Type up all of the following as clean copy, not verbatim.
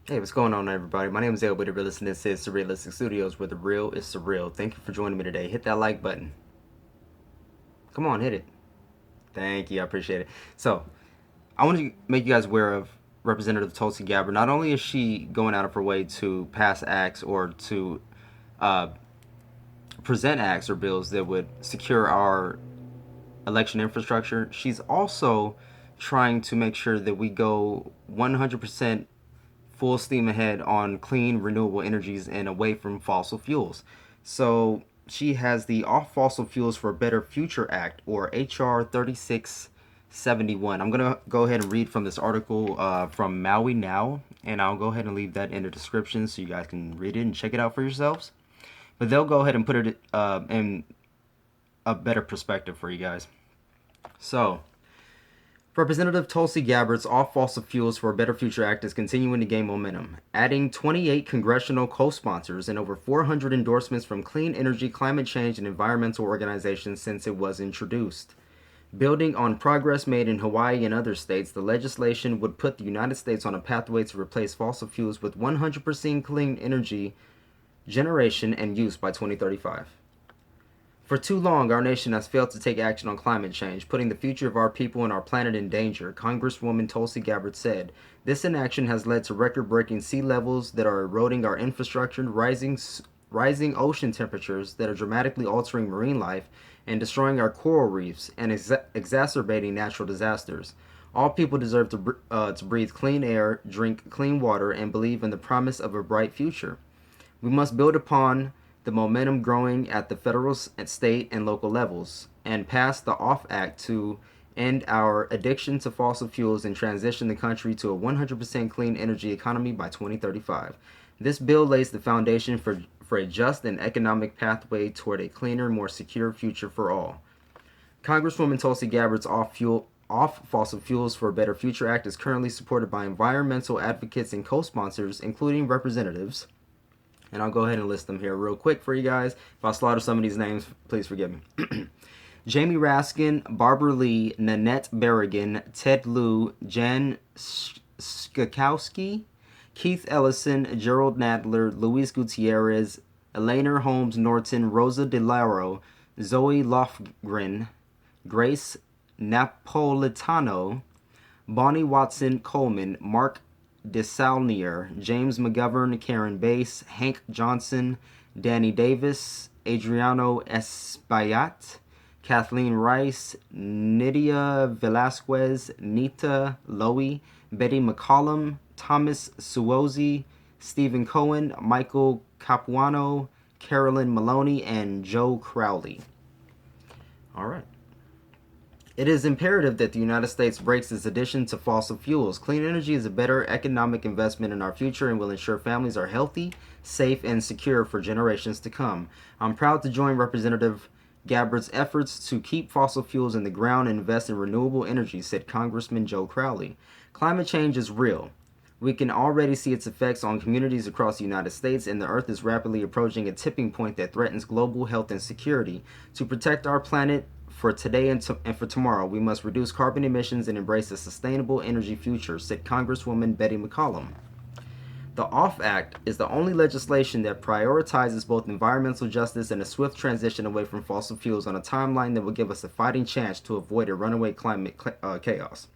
Hey, what's going on, everybody? My name is LBThaRealist, and this is Surrealistic Studios, where the real is surreal. Thank you for joining me today. Hit that like button. Come on, hit it. Thank you. I appreciate it. So, I want to make you guys aware of Representative Tulsi Gabbard. Not only is she going out of her way to pass acts or to uh, present acts or bills that would secure our election infrastructure, she's also trying to make sure that we go 100% full steam ahead on clean, renewable energies and away from fossil fuels. So she has the Off Fossil Fuels for a Better Future Act, or HR 3671. I'm going to go ahead and read from this article from Maui Now, and I'll go ahead and leave that in the description so you guys can read it and check it out for yourselves. But they'll go ahead and put it in a better perspective for you guys. So, Representative Tulsi Gabbard's Off Fossil Fuels for a Better Future Act is continuing to gain momentum, adding 28 congressional co-sponsors and over 400 endorsements from clean energy, climate change, and environmental organizations since it was introduced. Building on progress made in Hawaii and other states, the legislation would put the United States on a pathway to replace fossil fuels with 100% clean energy generation and use by 2035. For too long, our nation has failed to take action on climate change, putting the future of our people and our planet in danger, Congresswoman Tulsi Gabbard said. This inaction has led to record breaking sea levels that are eroding our infrastructure, rising ocean temperatures that are dramatically altering marine life and destroying our coral reefs, and exacerbating natural disasters. All people deserve to breathe clean air, drink clean water, and believe in the promise of a bright future. We must build upon the momentum growing at the federal, state, and local levels, and pass the OFF Act to end our addiction to fossil fuels and transition the country to a 100% clean energy economy by 2035. This bill lays the foundation for a just and economic pathway toward a cleaner, more secure future for all. Congresswoman Tulsi Gabbard's Off Fossil Fuels for a Better Future Act is currently supported by environmental advocates and co-sponsors, including representatives, and I'll go ahead and list them here real quick for you guys. If I slaughter some of these names, please forgive me. Jamie Raskin, Barbara Lee, Nanette Berrigan, Ted Lieu, Jan Skakowski, Keith Ellison, Gerald Nadler, Luis Gutierrez, Elena Holmes Norton, Rosa DeLauro, Zoe Lofgren, Grace Napolitano, Bonnie Watson Coleman, Mark DeSaulnier, James McGovern, Karen Bass, Hank Johnson, Danny Davis, Adriano Espaillat, Kathleen Rice, Nydia Velasquez, Nita Lowy, Betty McCollum, Thomas Suozzi, Stephen Cohen, Michael Capuano, Carolyn Maloney, and Joe Crowley. All right. It is imperative that the United States breaks its addiction to fossil fuels. Clean energy is a better economic investment in our future and will ensure families are healthy, safe, and secure for generations to come. I'm proud to join Representative Gabbard's efforts to keep fossil fuels in the ground and invest in renewable energy, said Congressman Joe Crowley. Climate change is real. We can already see its effects on communities across the United States, and the Earth is rapidly approaching a tipping point that threatens global health and security. To protect our planet for today and for tomorrow, we must reduce carbon emissions and embrace a sustainable energy future, said Congresswoman Betty McCollum. The OFF Act is the only legislation that prioritizes both environmental justice and a swift transition away from fossil fuels on a timeline that will give us a fighting chance to avoid a runaway climate chaos.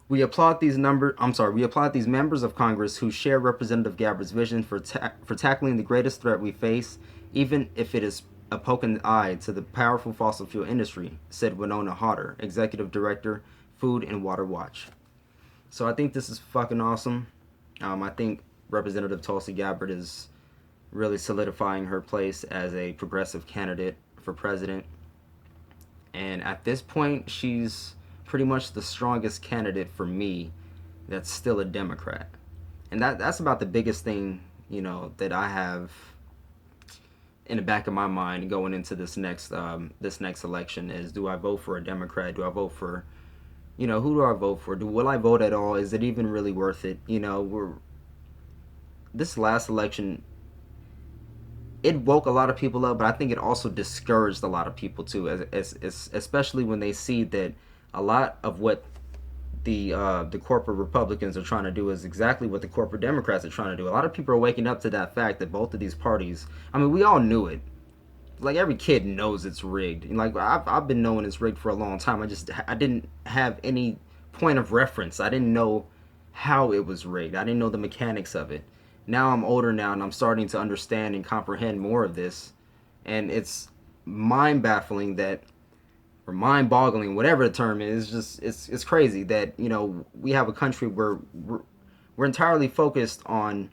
We applaud these members of Congress who share Representative Gabbard's vision for tackling the greatest threat we face, even if it is a poke in the eye to the powerful fossil fuel industry, said Winona Hodder, Executive Director, Food and Water Watch. So I think this is fucking awesome. I think Representative Tulsi Gabbard is really solidifying her place as a progressive candidate for president. And at this point, she's pretty much the strongest candidate for me that's still a Democrat. And that's about the biggest thing, that I have in the back of my mind going into this next election is, do I vote for a Democrat? Do I vote for, who do I vote for? Will I vote at all? Is it even really worth it? This last election, it woke a lot of people up, but I think it also discouraged a lot of people too, especially when they see that a lot of what the corporate Republicans are trying to do is exactly what the corporate Democrats are trying to do. A lot of people are waking up to that fact that both of these parties, I mean, we all knew it. Like every kid knows it's rigged. Like I've been knowing it's rigged for a long time. I didn't have any point of reference. I didn't know how it was rigged. I didn't know the mechanics of it. Now I'm older now and I'm starting to understand and comprehend more of this. And it's mind baffling that, or mind boggling, whatever the term is, just it's crazy that, you know, we have a country where we're entirely focused on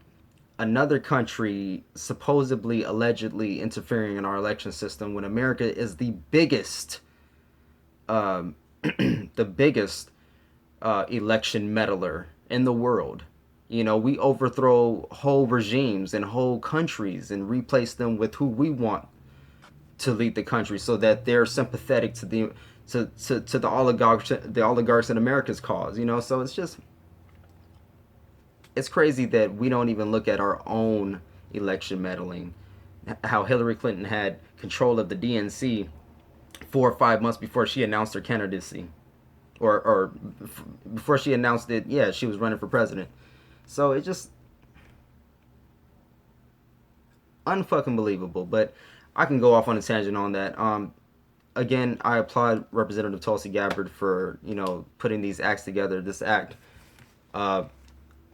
another country supposedly allegedly interfering in our election system when America is the biggest the biggest election meddler in the world. You know, we overthrow whole regimes and whole countries and replace them with who we want to lead the country so that they're sympathetic to the oligarchs in America's cause, you know. So it's crazy that we don't even look at our own election meddling. How Hillary Clinton had control of the DNC 4 or 5 months before she announced her candidacy, or before she announced it. Yeah, she was running for president. So it's just unfucking believable. But I can go off on a tangent on that. Again, I applaud Representative Tulsi Gabbard for, you know, putting these acts together. This act, All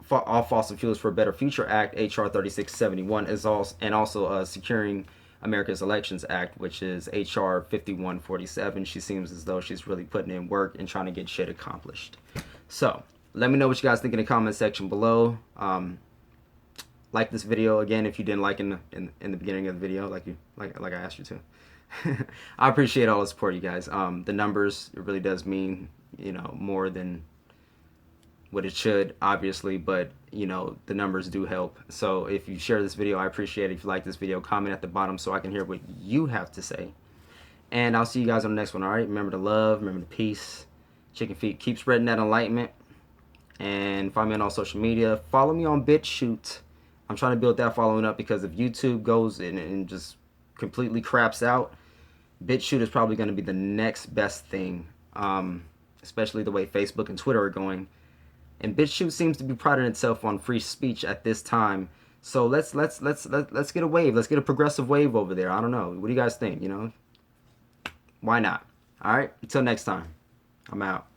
Fossil Fuels for a Better Future Act, HR 3671, is also, and also Securing America's Elections Act, which is HR 5147. She seems as though she's really putting in work and trying to get shit accomplished. So let me know what you guys think in the comment section below. Like this video again if you didn't like in the beginning of the video, like I asked you to. I appreciate all the support, you guys. The numbers, it really does mean, you know, more than what it should, obviously, but you know, the numbers do help. So if you share this video, I appreciate it. If you like this video, comment at the bottom so I can hear what you have to say. And I'll see you guys on the next one. All right, remember to love, remember to peace, chicken feet, keep spreading that enlightenment, and find me on all social media. Follow me on BitChute. I'm trying to build that following up, because if YouTube goes and just completely craps out, BitChute is probably going to be the next best thing, especially the way Facebook and Twitter are going. And BitChute seems to be priding itself on free speech at this time. So let's get a wave. Let's get a progressive wave over there. I don't know. What do you guys think? You know, why not? All right. Until next time, I'm out.